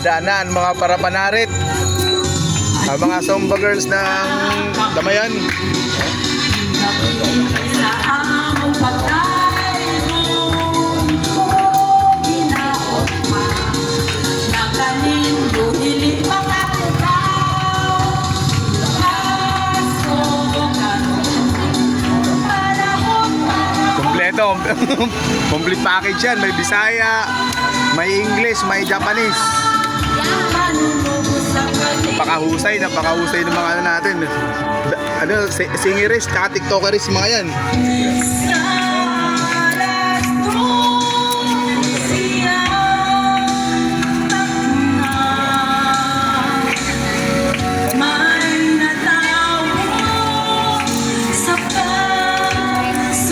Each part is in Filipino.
daanan mga parapanarit, mga Zumba girls ng Damayan. Kompleto, complete package yan. May Bisaya, may English, may Japanese. Napakahusay ng mga ano natin. Singeries, tsaka tiktokeries mga yan.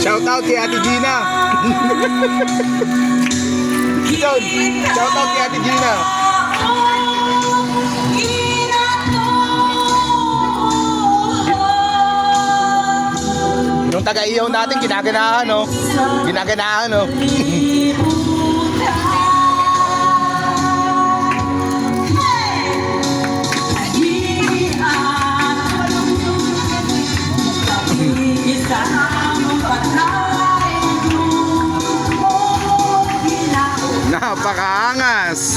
Shout out kay Ate Gina. Shout out kay Ate Gina. Yung taga-iyaw natin, ginaganahan, no? Ginaganahan, no? Napakaangas.